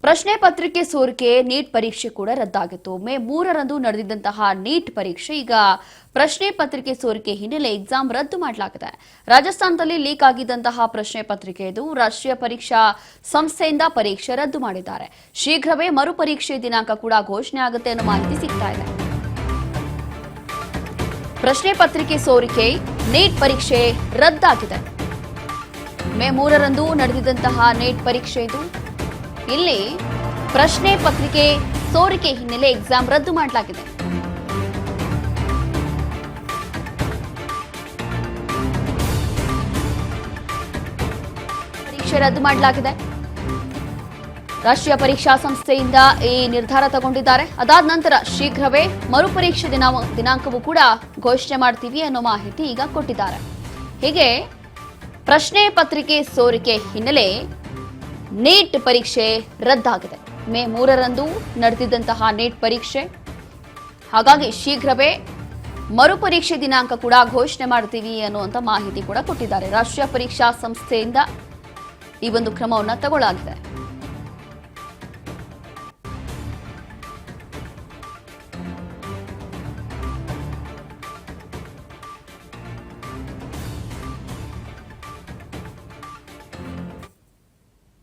ಪ್ರಶ್ನೆ ಪತ್ರಿಕೆ ಸೋರಿಕೆ ನೀಟ್ ಪರೀಕ್ಷೆ ಕೂಡ ರದ್ದಾಗಿತ್ತು. ಮೇ 3ರಂದು ನಡೆದಿದ್ದಂತಹ ನೀಟ್ ಪರೀಕ್ಷೆ ಈಗ ಪ್ರಶ್ನೆ ಪತ್ರಿಕೆ ಸೋರಿಕೆ ಹಿನ್ನೆಲೆ ಎಕ್ಸಾಮ್ ರದ್ದು ಮಾಡಲಾಗಿದೆ. ರಾಜಸ್ಥಾನದಲ್ಲಿ ಲೀಕ್ ಆಗಿದ್ದಂತಹ ಪ್ರಶ್ನೆ ಪತ್ರಿಕೆ ಇದು. ರಾಷ್ಟ್ರೀಯ ಪರೀಕ್ಷಾ ಸಂಸ್ಥೆಯಿಂದ ಪರೀಕ್ಷೆ ರದ್ದು ಮಾಡಿದ್ದಾರೆ. ಶೀಘ್ರವೇ ಮರುಪರೀಕ್ಷೆ ದಿನಾಂಕ ಕೂಡ ಘೋಷಣೆ ಆಗುತ್ತೆ ಅನ್ನೋ ಮಾಹಿತಿ ಸಿಗ್ತಾ ಇದೆ. ಪ್ರಶ್ನೆ ಪತ್ರಿಕೆ ಸೋರಿಕೆ ನೀಟ್ ಪರೀಕ್ಷೆ ರದ್ದಾಗಿದೆ. ಮೇ 3ರಂದು ನಡೆದಿದ್ದಂತಹ ನೀಟ್ ಪರೀಕ್ಷೆ ಇದು. ಇಲ್ಲಿ ಪ್ರಶ್ನೆ ಪತ್ರಿಕೆ ಸೋರಿಕೆ ಹಿನ್ನೆಲೆ ಎಕ್ಸಾಮ್ ರದ್ದು ಮಾಡಲಾಗಿದೆ. ಪರೀಕ್ಷೆ ರದ್ದು ಮಾಡಲಾಗಿದೆ. ರಾಷ್ಟ್ರೀಯ ಪರೀಕ್ಷಾ ಸಂಸ್ಥೆಯಿಂದ ಈ ನಿರ್ಧಾರ ತಗೊಂಡಿದ್ದಾರೆ. ಅದಾದ ನಂತರ ಶೀಘ್ರವೇ ಮರುಪರೀಕ್ಷೆ ದಿನಾಂಕವೂ ಕೂಡ ಘೋಷಣೆ ಮಾಡ್ತೀವಿ ಅನ್ನೋ ಮಾಹಿತಿ ಈಗ ಕೊಟ್ಟಿದ್ದಾರೆ. ಹೀಗೆ ಪ್ರಶ್ನೆ ಪತ್ರಿಕೆ ಸೋರಿಕೆ ಹಿನ್ನೆಲೆ ನೀಟ್ ಪರೀಕ್ಷೆ ರದ್ದಾಗಿದೆ. ಮೇ 3ರಂದು ನಡೆದಿದ್ದಂತಹ ನೀಟ್ ಪರೀಕ್ಷೆ, ಹಾಗಾಗಿ ಶೀಘ್ರವೇ ಮರುಪರೀಕ್ಷೆ ದಿನಾಂಕ ಕೂಡ ಘೋಷಣೆ ಮಾಡ್ತೀವಿ ಅನ್ನುವಂಥ ಮಾಹಿತಿ ಕೂಡ ಕೊಟ್ಟಿದ್ದಾರೆ. ರಾಷ್ಟ್ರೀಯ ಪರೀಕ್ಷಾ ಸಂಸ್ಥೆಯಿಂದ ಈ ಒಂದು ಕ್ರಮವನ್ನು ತಗೊಳ್ಳಲಾಗಿದೆ.